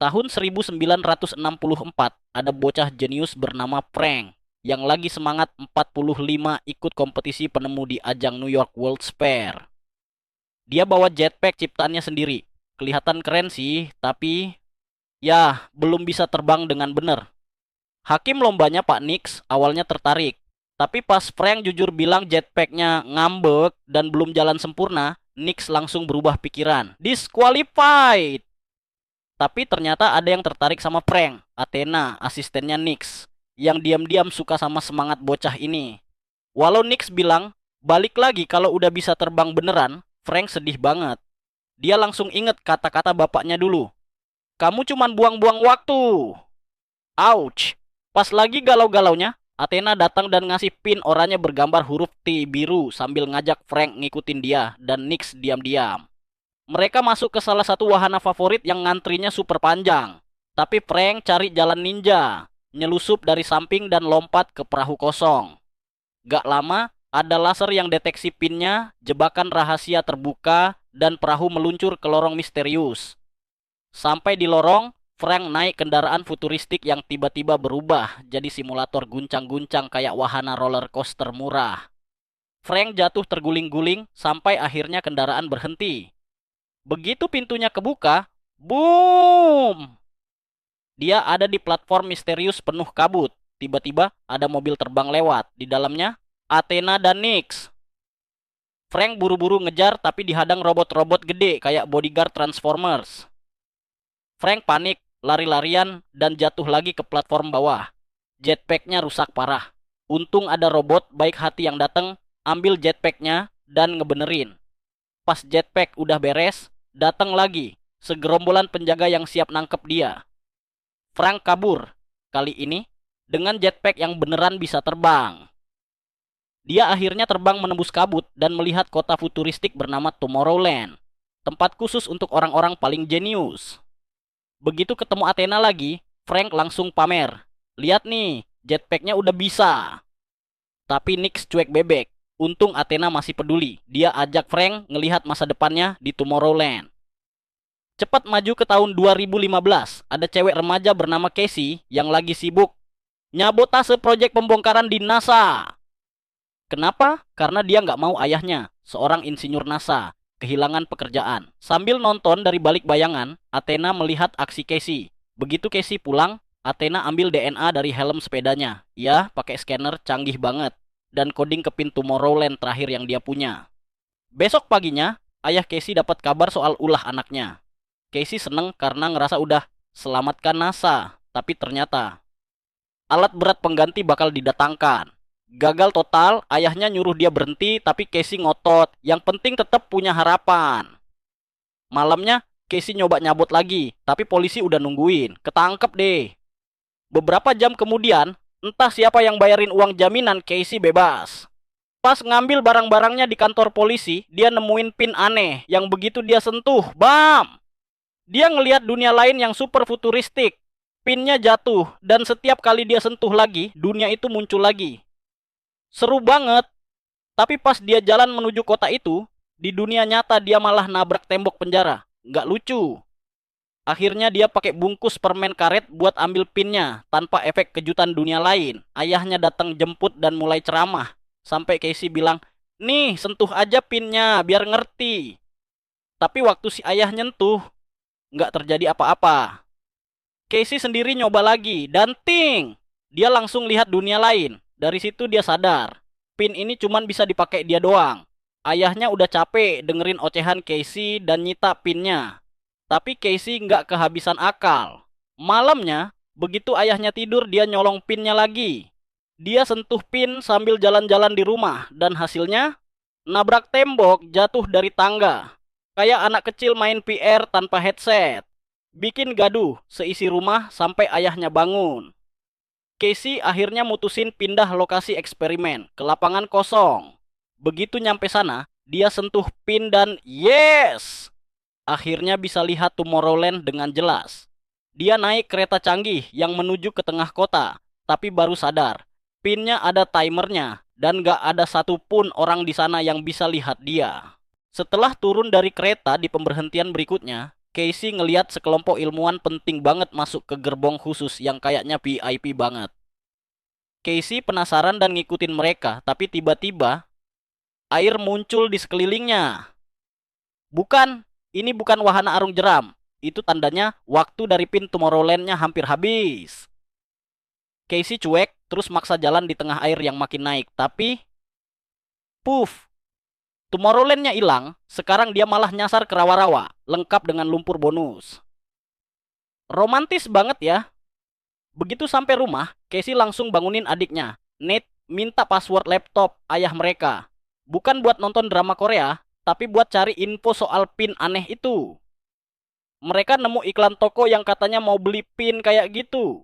Tahun 1964, ada bocah jenius bernama Frank yang lagi semangat 45 ikut kompetisi penemu di ajang New York World's Fair. Dia bawa jetpack ciptaannya sendiri. Kelihatan keren sih, tapi ya belum bisa terbang dengan benar. Hakim lombanya Pak Nix awalnya tertarik, tapi pas Frank jujur bilang jetpacknya ngambek dan belum jalan sempurna, Nix langsung berubah pikiran. Disqualified! Tapi ternyata ada yang tertarik sama Frank, Athena, asistennya Nix, yang diam-diam suka sama semangat bocah ini. Walau Nix bilang, balik lagi kalau udah bisa terbang beneran, Frank sedih banget. Dia langsung inget kata-kata bapaknya dulu. Kamu cuman buang-buang waktu. Ouch. Pas lagi galau-galaunya, Athena datang dan ngasih pin oranye bergambar huruf T biru sambil ngajak Frank ngikutin dia dan Nix diam-diam. Mereka masuk ke salah satu wahana favorit yang ngantrinya super panjang. Tapi Frank cari jalan ninja, nyelusup dari samping dan lompat ke perahu kosong. Gak lama, ada laser yang deteksi pinnya, jebakan rahasia terbuka, dan perahu meluncur ke lorong misterius. Sampai di lorong, Frank naik kendaraan futuristik yang tiba-tiba berubah jadi simulator guncang-guncang kayak wahana roller coaster murah. Frank jatuh terguling-guling sampai akhirnya kendaraan berhenti. Begitu pintunya kebuka, boom! Dia ada di platform misterius penuh kabut. Tiba-tiba ada mobil terbang lewat. Di dalamnya, Athena dan Nix. Frank buru-buru ngejar tapi dihadang robot-robot gede kayak bodyguard Transformers. Frank panik, lari-larian, dan jatuh lagi ke platform bawah. Jetpacknya rusak parah. Untung ada robot baik hati yang datang, ambil jetpacknya, dan ngebenerin. Pas jetpack udah beres, datang lagi segerombolan penjaga yang siap nangkep dia. Frank kabur, kali ini dengan jetpack yang beneran bisa terbang. Dia akhirnya terbang menembus kabut dan melihat kota futuristik bernama Tomorrowland, tempat khusus untuk orang-orang paling jenius. Begitu ketemu Athena lagi, Frank langsung pamer. Lihat nih, jetpacknya udah bisa. Tapi Nix cuek bebek. Untung Athena masih peduli. Dia ajak Frank ngelihat masa depannya di Tomorrowland. Cepat maju ke tahun 2015, ada cewek remaja bernama Casey yang lagi sibuk nyabotase proyek pembongkaran di NASA. Kenapa? Karena dia nggak mau ayahnya, seorang insinyur NASA, kehilangan pekerjaan. Sambil nonton dari balik bayangan, Athena melihat aksi Casey. Begitu Casey pulang, Athena ambil DNA dari helm sepedanya. Ya, pakai scanner canggih banget. Dan coding ke pin Tomorrowland terakhir yang dia punya. Besok paginya, ayah Casey dapat kabar soal ulah anaknya. Casey seneng karena ngerasa udah selamatkan NASA. Tapi ternyata, alat berat pengganti bakal didatangkan. Gagal total, ayahnya nyuruh dia berhenti, tapi Casey ngotot. Yang penting tetap punya harapan. Malamnya, Casey nyoba nyabot lagi, tapi polisi udah nungguin. Ketangkep deh. Beberapa jam kemudian, entah siapa yang bayarin uang jaminan, Casey bebas. Pas ngambil barang-barangnya di kantor polisi, dia nemuin pin aneh yang begitu dia sentuh, bam! Dia ngelihat dunia lain yang super futuristik. Pinnya jatuh, dan setiap kali dia sentuh lagi, dunia itu muncul lagi. Seru banget. Tapi pas dia jalan menuju kota itu, di dunia nyata dia malah nabrak tembok penjara. Nggak lucu. Akhirnya dia pakai bungkus permen karet buat ambil pinnya, tanpa efek kejutan dunia lain. Ayahnya datang jemput dan mulai ceramah. Sampai Casey bilang, nih sentuh aja pinnya, biar ngerti. Tapi waktu si ayah nyentuh, nggak terjadi apa-apa. Casey sendiri nyoba lagi, dan ting! Dia langsung lihat dunia lain. Dari situ dia sadar, pin ini cuman bisa dipakai dia doang. Ayahnya udah capek dengerin ocehan Casey dan nyita pinnya. Tapi Casey nggak kehabisan akal. Malamnya, begitu ayahnya tidur dia nyolong pinnya lagi. Dia sentuh pin sambil jalan-jalan di rumah. Dan hasilnya, nabrak tembok jatuh dari tangga. Kayak anak kecil main VR tanpa headset. Bikin gaduh seisi rumah sampai ayahnya bangun. Casey akhirnya mutusin pindah lokasi eksperimen ke lapangan kosong. Begitu nyampe sana, dia sentuh pin dan yes! Akhirnya bisa lihat Tomorrowland dengan jelas. Dia naik kereta canggih yang menuju ke tengah kota, tapi baru sadar, pinnya ada timernya dan gak ada satupun orang di sana yang bisa lihat dia. Setelah turun dari kereta di pemberhentian berikutnya, Casey ngeliat sekelompok ilmuwan penting banget masuk ke gerbong khusus yang kayaknya VIP banget. Casey penasaran dan ngikutin mereka, tapi tiba-tiba air muncul di sekelilingnya. Bukan, ini bukan wahana arung jeram. Itu tandanya waktu dari pin Tomorrowland-nya hampir habis. Casey cuek, terus maksa jalan di tengah air yang makin naik. Tapi, puff, Tomorrowland-nya hilang. Sekarang dia malah nyasar ke rawa-rawa, lengkap dengan lumpur bonus. Romantis banget ya. Begitu sampai rumah, Casey langsung bangunin adiknya. Nate minta password laptop ayah mereka. Bukan buat nonton drama Korea, tapi buat cari info soal pin aneh itu. Mereka nemu iklan toko yang katanya mau beli pin kayak gitu.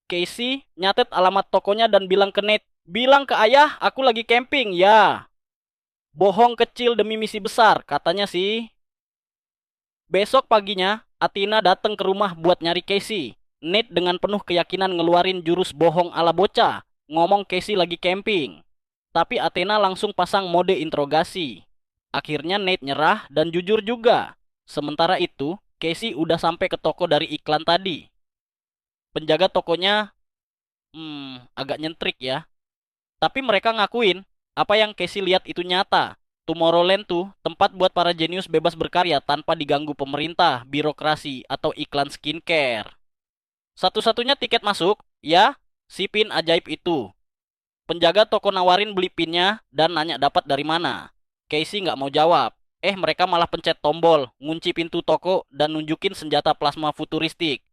Casey nyatet alamat tokonya dan bilang ke Nate, "Bilang ke ayah aku lagi camping ya." Bohong kecil demi misi besar, katanya sih. Besok paginya, Athena datang ke rumah buat nyari Casey. Nate dengan penuh keyakinan ngeluarin jurus bohong ala bocah, ngomong Casey lagi camping. Tapi Athena langsung pasang mode interogasi. Akhirnya Nate nyerah dan jujur juga. Sementara itu, Casey udah sampai ke toko dari iklan tadi. Penjaga tokonya, agak nyentrik ya. Tapi mereka ngakuin, apa yang Casey lihat itu nyata. Tomorrowland tuh tempat buat para jenius bebas berkarya tanpa diganggu pemerintah, birokrasi, atau iklan skincare. Satu-satunya tiket masuk, ya, si pin ajaib itu. Penjaga toko nawarin beli pinnya dan nanya dapat dari mana. Casey nggak mau jawab. Mereka malah pencet tombol, ngunci pintu toko, dan nunjukin senjata plasma futuristik.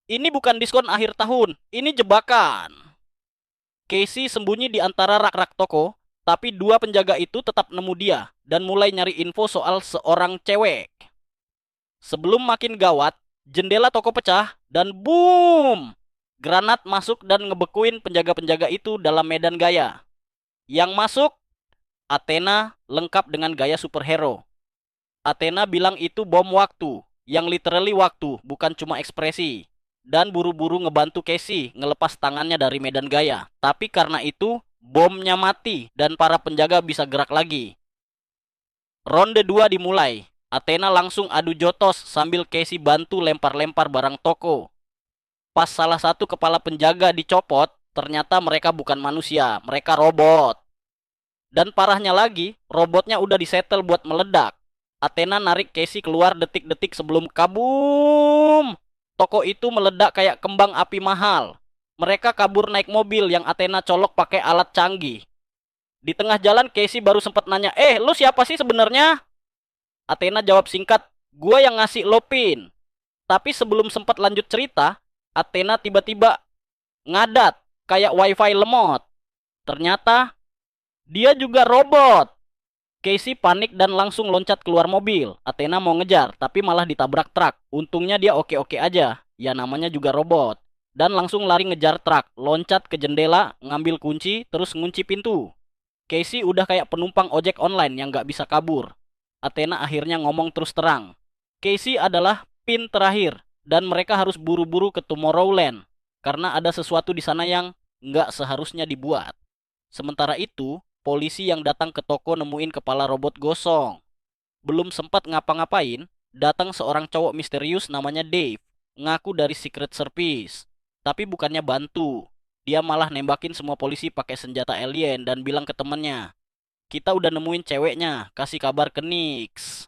Ini bukan diskon akhir tahun, ini jebakan. Casey sembunyi di antara rak-rak toko, tapi dua penjaga itu tetap nemu dia dan mulai nyari info soal seorang cewek. Sebelum makin gawat, jendela toko pecah dan boom! Granat masuk dan ngebekuin penjaga-penjaga itu dalam medan gaya. Yang masuk, Athena lengkap dengan gaya superhero. Athena bilang itu bom waktu, yang literally waktu, bukan cuma ekspresi. Dan buru-buru ngebantu Casey ngelepas tangannya dari medan gaya. Tapi karena itu, bomnya mati dan para penjaga bisa gerak lagi. Ronde 2 dimulai. Athena langsung adu jotos sambil Casey bantu lempar-lempar barang toko. Pas salah satu kepala penjaga dicopot, ternyata mereka bukan manusia, mereka robot. Dan parahnya lagi, robotnya udah disetel buat meledak. Athena narik Casey keluar detik-detik sebelum kabum. Toko itu meledak kayak kembang api mahal. Mereka kabur naik mobil yang Athena colok pakai alat canggih. Di tengah jalan Casey baru sempat nanya, "Lu siapa sih sebenarnya?" Athena jawab singkat, "Gua yang ngasih lo pin." Tapi sebelum sempat lanjut cerita, Athena tiba-tiba ngadat kayak wifi lemot. Ternyata dia juga robot. Casey panik dan langsung loncat keluar mobil. Athena mau ngejar, tapi malah ditabrak truk. Untungnya dia oke-oke aja. Ya namanya juga robot. Dan langsung lari ngejar truk. Loncat ke jendela, ngambil kunci, terus ngunci pintu. Casey udah kayak penumpang ojek online yang gak bisa kabur. Athena akhirnya ngomong terus terang. Casey adalah pin terakhir. Dan mereka harus buru-buru ke Tomorrowland. Karena ada sesuatu di sana yang gak seharusnya dibuat. Sementara itu, polisi yang datang ke toko nemuin kepala robot gosong. Belum sempat ngapa-ngapain, datang seorang cowok misterius namanya Dave, ngaku dari Secret Service. Tapi bukannya bantu, dia malah nembakin semua polisi pakai senjata alien dan bilang ke temennya, "Kita udah nemuin ceweknya, kasih kabar ke Nix."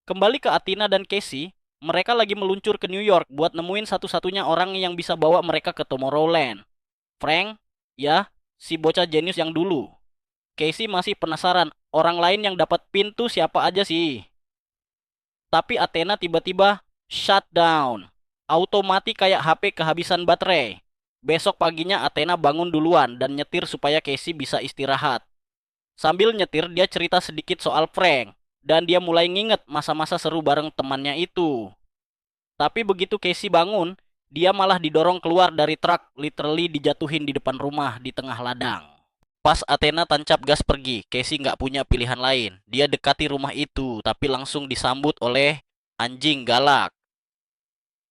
Kembali ke Athena dan Casey, mereka lagi meluncur ke New York buat nemuin satu-satunya orang yang bisa bawa mereka ke Tomorrowland. Frank, ya, si bocah jenius yang dulu. Casey masih penasaran, orang lain yang dapat pin tuh siapa aja sih? Tapi Athena tiba-tiba shut down. Auto mati kayak HP kehabisan baterai. Besok paginya Athena bangun duluan dan nyetir supaya Casey bisa istirahat. Sambil nyetir dia cerita sedikit soal Frank. Dan dia mulai nginget masa-masa seru bareng temannya itu. Tapi begitu Casey bangun, dia malah didorong keluar dari truk, literally dijatuhin di depan rumah di tengah ladang. Pas Athena tancap gas pergi, Casey nggak punya pilihan lain. Dia dekati rumah itu, tapi langsung disambut oleh anjing galak.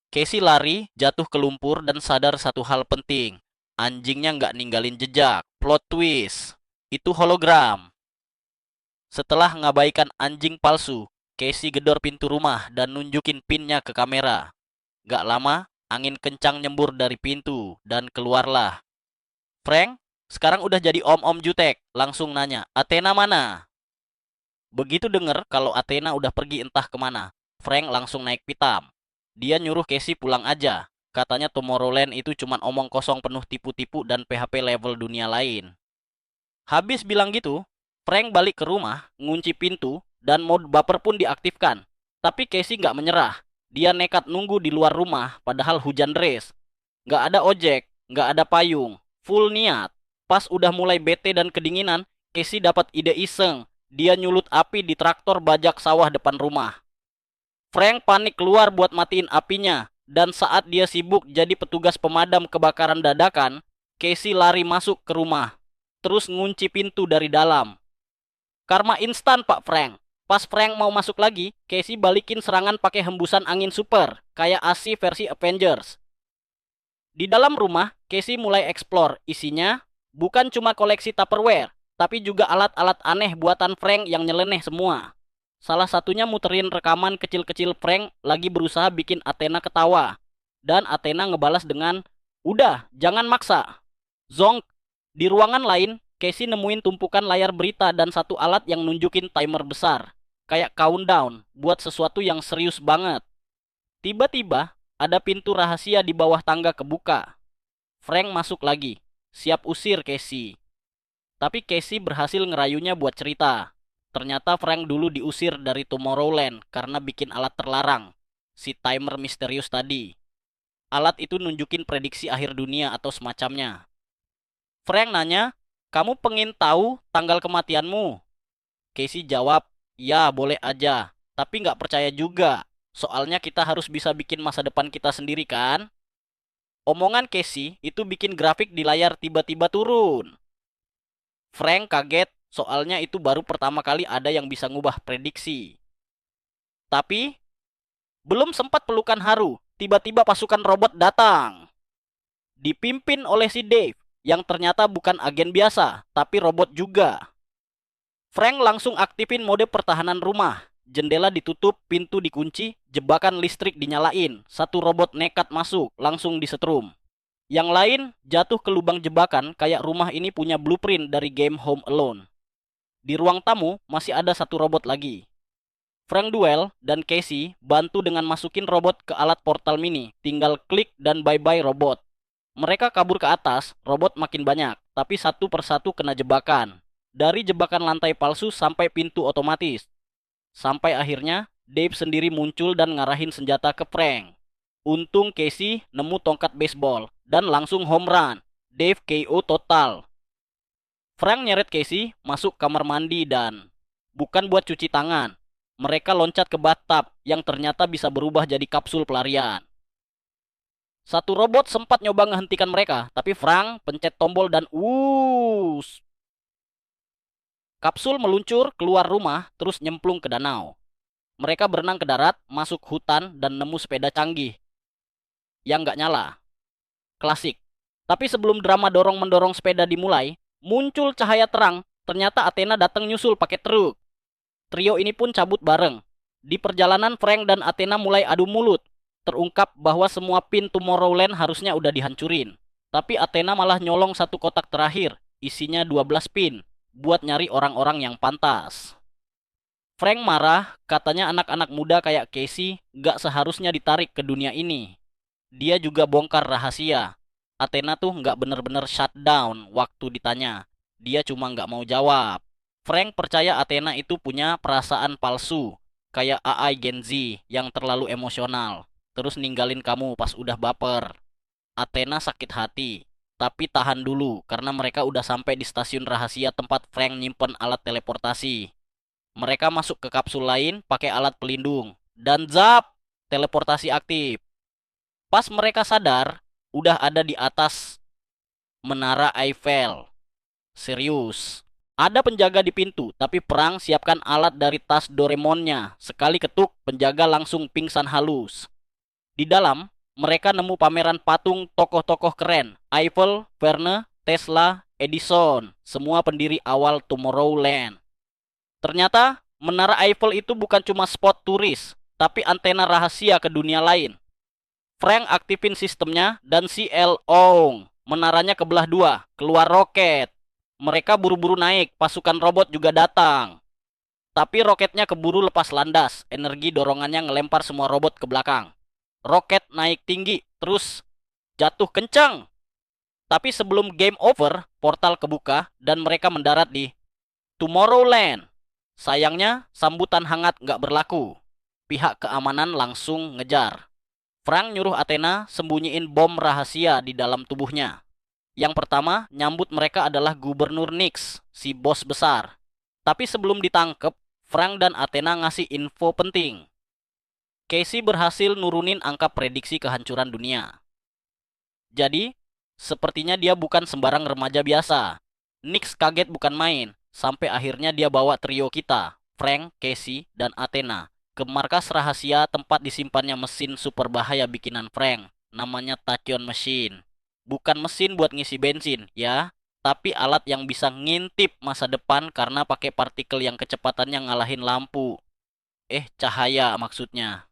Casey lari, jatuh ke lumpur, dan sadar satu hal penting. Anjingnya nggak ninggalin jejak. Plot twist. Itu hologram. Setelah ngabaikan anjing palsu, Casey gedor pintu rumah dan nunjukin pinnya ke kamera. Gak lama, angin kencang nyembur dari pintu dan keluarlah Frank. Sekarang udah jadi om-om jutek. Langsung nanya, Athena mana? Begitu denger kalau Athena udah pergi entah kemana, Frank langsung naik pitam. Dia nyuruh Casey pulang aja. Katanya Tomorrowland itu cuma omong kosong penuh tipu-tipu dan PHP level dunia lain. Habis bilang gitu, Frank balik ke rumah, ngunci pintu, dan mode baper pun diaktifkan. Tapi Casey nggak menyerah. Dia nekat nunggu di luar rumah, padahal hujan deras. Nggak ada ojek, nggak ada payung, full niat. Pas udah mulai bete dan kedinginan, Casey dapat ide iseng. Dia nyulut api di traktor bajak sawah depan rumah. Frank panik keluar buat matiin apinya, dan saat dia sibuk jadi petugas pemadam kebakaran dadakan, Casey lari masuk ke rumah, terus ngunci pintu dari dalam. Karma instan Pak Frank. Pas Frank mau masuk lagi, Casey balikin serangan pakai hembusan angin super, kayak AC versi Avengers. Di dalam rumah, Casey mulai explore. Isinya bukan cuma koleksi Tupperware, tapi juga alat-alat aneh buatan Frank yang nyeleneh semua. Salah satunya muterin rekaman kecil-kecil Frank lagi berusaha bikin Athena ketawa. Dan Athena ngebalas dengan, "Udah, jangan maksa." Zonk. Di ruangan lain, Casey nemuin tumpukan layar berita dan satu alat yang nunjukin timer besar. Kayak countdown buat sesuatu yang serius banget. Tiba-tiba, ada pintu rahasia di bawah tangga kebuka. Frank masuk lagi, siap usir Casey. Tapi Casey berhasil ngerayunya buat cerita. Ternyata Frank dulu diusir dari Tomorrowland karena bikin alat terlarang, si timer misterius tadi. Alat itu nunjukin prediksi akhir dunia atau semacamnya. Frank nanya, "Kamu pengen tahu tanggal kematianmu?" Casey jawab, "Ya, boleh aja. Tapi nggak percaya juga. Soalnya kita harus bisa bikin masa depan kita sendiri kan?" Omongan Casey itu bikin grafik di layar tiba-tiba turun. Frank kaget, soalnya itu baru pertama kali ada yang bisa ngubah prediksi. Tapi, belum sempat pelukan haru, tiba-tiba pasukan robot datang. Dipimpin oleh si Dave, yang ternyata bukan agen biasa, tapi robot juga. Frank langsung aktifin mode pertahanan rumah. Jendela ditutup, pintu dikunci, jebakan listrik dinyalain. Satu robot nekat masuk, langsung disetrum. Yang lain jatuh ke lubang jebakan kayak rumah ini punya blueprint dari game Home Alone. Di ruang tamu masih ada satu robot lagi. Frank Duel dan Casey bantu dengan masukin robot ke alat portal mini. Tinggal klik dan bye-bye robot. Mereka kabur ke atas, robot makin banyak, tapi satu persatu kena jebakan. Dari jebakan lantai palsu sampai pintu otomatis. Sampai akhirnya Dave sendiri muncul dan ngarahin senjata ke Frank. Untung Casey nemu tongkat baseball dan langsung home run. Dave KO total. Frank nyeret Casey masuk kamar mandi dan bukan buat cuci tangan. Mereka loncat ke bathtub yang ternyata bisa berubah jadi kapsul pelarian. Satu robot sempat nyoba ngehentikan mereka, tapi Frank pencet tombol dan kapsul meluncur keluar rumah terus nyemplung ke danau. Mereka berenang ke darat, masuk hutan dan nemu sepeda canggih yang nggak nyala. Klasik. Tapi sebelum drama dorong-mendorong sepeda dimulai, muncul cahaya terang. Ternyata Athena datang nyusul pakai truk. Trio ini pun cabut bareng. Di perjalanan Frank dan Athena mulai adu mulut. Terungkap bahwa semua pin Tomorrowland harusnya udah dihancurin. Tapi Athena malah nyolong satu kotak terakhir, isinya 12 pin, buat nyari orang-orang yang pantas. Frank marah, katanya anak-anak muda kayak Casey gak seharusnya ditarik ke dunia ini. Dia juga bongkar rahasia. Athena tuh nggak bener-bener shutdown waktu ditanya. Dia cuma nggak mau jawab. Frank percaya Athena itu punya perasaan palsu. Kayak AI Gen Z yang terlalu emosional. Terus ninggalin kamu pas udah baper. Athena sakit hati. Tapi tahan dulu karena mereka udah sampai di stasiun rahasia tempat Frank nyimpen alat teleportasi. Mereka masuk ke kapsul lain pakai alat pelindung. Dan zap! Teleportasi aktif. Pas mereka sadar, udah ada di atas Menara Eiffel. Serius. Ada penjaga di pintu, tapi perang siapkan alat dari tas Doraemonnya. Sekali ketuk, penjaga langsung pingsan halus. Di dalam, mereka nemu pameran patung tokoh-tokoh keren. Eiffel, Verne, Tesla, Edison. Semua pendiri awal Tomorrowland. Ternyata, Menara Eiffel itu bukan cuma spot turis, tapi antena rahasia ke dunia lain. Frank aktifin sistemnya dan si Elong. Menaranya kebelah dua, keluar roket. Mereka buru-buru naik, pasukan robot juga datang. Tapi roketnya keburu lepas landas, energi dorongannya ngelempar semua robot ke belakang. Roket naik tinggi, terus jatuh kencang. Tapi sebelum game over, portal kebuka dan mereka mendarat di Tomorrowland. Sayangnya, sambutan hangat nggak berlaku. Pihak keamanan langsung ngejar. Frank nyuruh Athena sembunyiin bom rahasia di dalam tubuhnya. Yang pertama, nyambut mereka adalah Gubernur Nix, si bos besar. Tapi sebelum ditangkep, Frank dan Athena ngasih info penting. Casey berhasil nurunin angka prediksi kehancuran dunia. Jadi, sepertinya dia bukan sembarang remaja biasa. Nix kaget bukan main, sampai akhirnya dia bawa trio kita, Frank, Casey, dan Athena, ke markas rahasia tempat disimpannya mesin super bahaya bikinan Frank, namanya Tachyon Machine. Bukan mesin buat ngisi bensin, ya, tapi alat yang bisa ngintip masa depan karena pakai partikel yang kecepatannya ngalahin lampu. Cahaya maksudnya.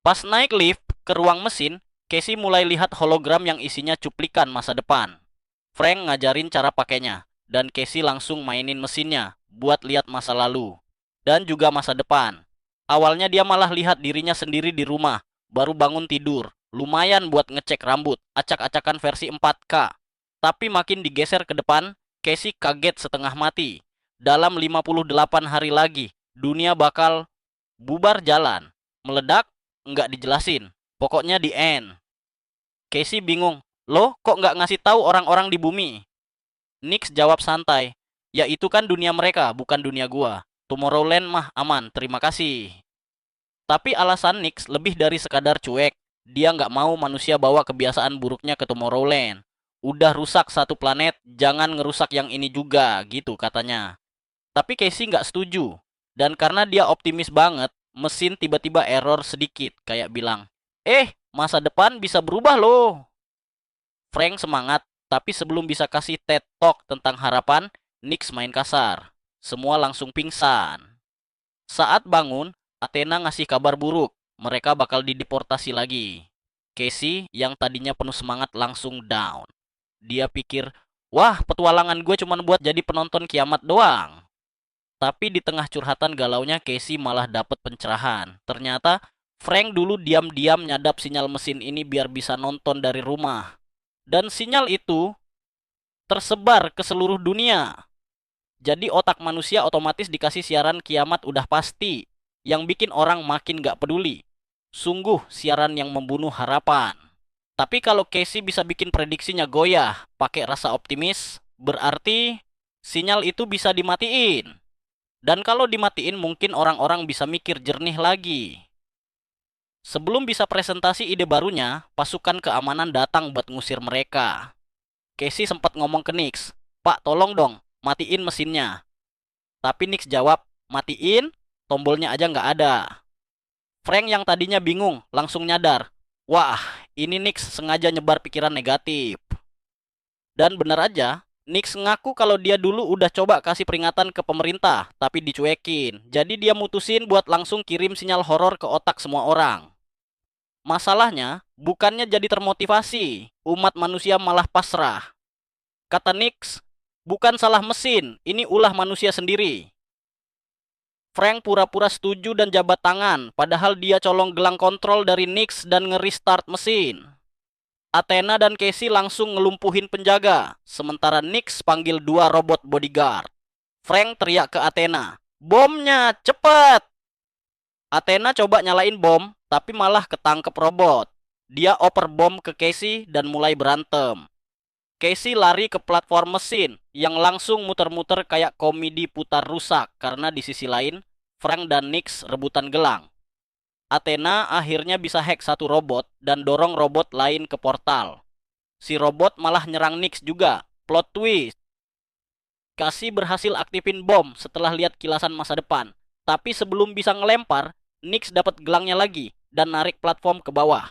Pas naik lift ke ruang mesin, Casey mulai lihat hologram yang isinya cuplikan masa depan. Frank ngajarin cara pakainya, dan Casey langsung mainin mesinnya buat lihat masa lalu dan juga masa depan. Awalnya dia malah lihat dirinya sendiri di rumah, baru bangun tidur. Lumayan buat ngecek rambut, acak-acakan versi 4K. Tapi makin digeser ke depan, Casey kaget setengah mati. Dalam 58 hari lagi, dunia bakal bubar jalan, meledak, nggak dijelasin. Pokoknya di end. Casey bingung. Loh, kok nggak ngasih tahu orang-orang di bumi? Nix jawab santai. Ya itu kan dunia mereka, bukan dunia gua. Tomorrowland mah aman, terima kasih. Tapi alasan Nix lebih dari sekadar cuek. Dia nggak mau manusia bawa kebiasaan buruknya ke Tomorrowland. Udah rusak satu planet, jangan ngerusak yang ini juga, gitu katanya. Tapi Casey nggak setuju. Dan karena dia optimis banget, mesin tiba-tiba error sedikit, kayak bilang, masa depan bisa berubah loh. Frank semangat, tapi sebelum bisa kasih TED Talk tentang harapan, Nix main kasar. Semua langsung pingsan. Saat bangun, Athena ngasih kabar buruk. Mereka bakal dideportasi lagi. Casey yang tadinya penuh semangat langsung down. Dia pikir, wah petualangan gue cuma buat jadi penonton kiamat doang. Tapi di tengah curhatan galaunya Casey malah dapet pencerahan. Ternyata Frank dulu diam-diam nyadap sinyal mesin ini biar bisa nonton dari rumah. Dan sinyal itu tersebar ke seluruh dunia. Jadi otak manusia otomatis dikasih siaran kiamat udah pasti. Yang bikin orang makin gak peduli. Sungguh siaran yang membunuh harapan. Tapi kalau Casey bisa bikin prediksinya goyah pakai rasa optimis, berarti sinyal itu bisa dimatiin. Dan kalau dimatiin mungkin orang-orang bisa mikir jernih lagi. Sebelum bisa presentasi ide barunya, pasukan keamanan datang buat ngusir mereka. Casey sempat ngomong ke Nix, Pak tolong dong, matiin mesinnya. Tapi Nix jawab, matiin, tombolnya aja nggak ada. Frank yang tadinya bingung, langsung nyadar, wah ini Nix sengaja nyebar pikiran negatif. Dan bener aja, Nix ngaku kalau dia dulu udah coba kasih peringatan ke pemerintah, tapi dicuekin. Jadi dia mutusin buat langsung kirim sinyal horor ke otak semua orang. Masalahnya, bukannya jadi termotivasi, umat manusia malah pasrah. Kata Nix, bukan salah mesin, ini ulah manusia sendiri. Frank pura-pura setuju dan jabat tangan, padahal dia colong gelang kontrol dari Nix dan nge-restart mesin. Athena dan Casey langsung ngelumpuhin penjaga, sementara Nix panggil 2 robot bodyguard. Frank teriak ke Athena, bomnya, cepet! Athena coba nyalain bom, tapi malah ketangkep robot. Dia oper bom ke Casey dan mulai berantem. Casey lari ke platform mesin yang langsung muter-muter kayak komedi putar rusak karena di sisi lain, Frank dan Nix rebutan gelang. Athena akhirnya bisa hack satu robot dan dorong robot lain ke portal. Si robot malah nyerang Nix juga. Plot twist. Casey berhasil aktifin bom setelah lihat kilasan masa depan. Tapi sebelum bisa ngelempar, Nix dapat gelangnya lagi dan narik platform ke bawah.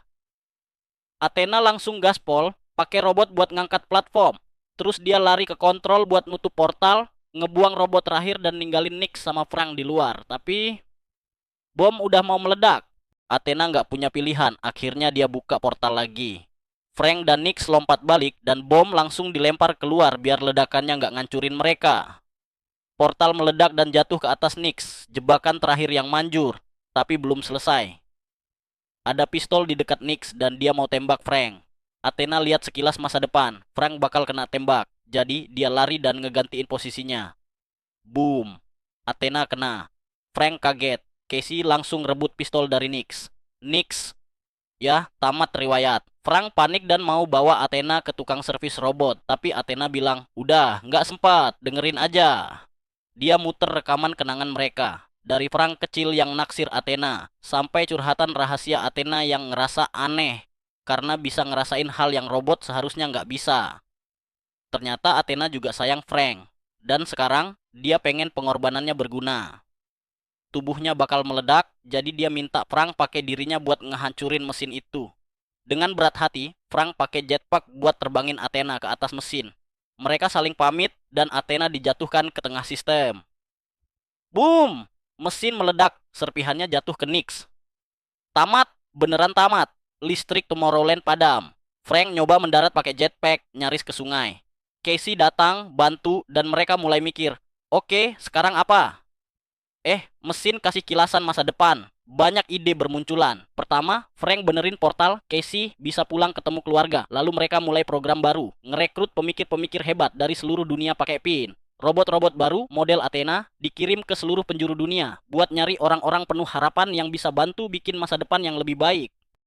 Athena langsung gaspol, pakai robot buat ngangkat platform. Terus dia lari ke kontrol buat nutup portal, ngebuang robot terakhir dan ninggalin Nyx sama Frank di luar. Tapi bom udah mau meledak. Athena nggak punya pilihan, akhirnya dia buka portal lagi. Frank dan Nyx lompat balik dan bom langsung dilempar keluar biar ledakannya nggak ngancurin mereka. Portal meledak dan jatuh ke atas Nyx, jebakan terakhir yang manjur, tapi belum selesai. Ada pistol di dekat Nyx dan dia mau tembak Frank. Athena lihat sekilas masa depan, Frank bakal kena tembak, jadi dia lari dan ngegantiin posisinya. Boom, Athena kena. Frank kaget, Casey langsung rebut pistol dari Nyx. Nyx, ya tamat riwayat. Frank panik dan mau bawa Athena ke tukang servis robot, tapi Athena bilang, udah, nggak sempat, dengerin aja. Dia muter rekaman kenangan mereka. Dari Frank kecil yang naksir Athena, sampai curhatan rahasia Athena yang ngerasa aneh, karena bisa ngerasain hal yang robot seharusnya nggak bisa. Ternyata Athena juga sayang Frank, dan sekarang dia pengen pengorbanannya berguna. Tubuhnya bakal meledak, jadi dia minta Frank pakai dirinya buat ngehancurin mesin itu. Dengan berat hati, Frank pakai jetpack buat terbangin Athena ke atas mesin. Mereka saling pamit dan Athena dijatuhkan ke tengah sistem. Boom! Mesin meledak, serpihannya jatuh ke Nyx. Tamat, beneran tamat. Listrik Tomorrowland padam. Frank nyoba mendarat pakai jetpack, nyaris ke sungai. Casey datang, bantu, dan mereka mulai mikir, oke, sekarang apa? Mesin kasih kilasan masa depan. Banyak ide bermunculan. Pertama, Frank benerin portal, Casey bisa pulang ketemu keluarga. Lalu mereka mulai program baru, ngerekrut pemikir-pemikir hebat dari seluruh dunia pakai PIN. Robot-robot baru, model Athena, dikirim ke seluruh penjuru dunia buat nyari orang-orang penuh harapan yang bisa bantu bikin masa depan yang lebih baik.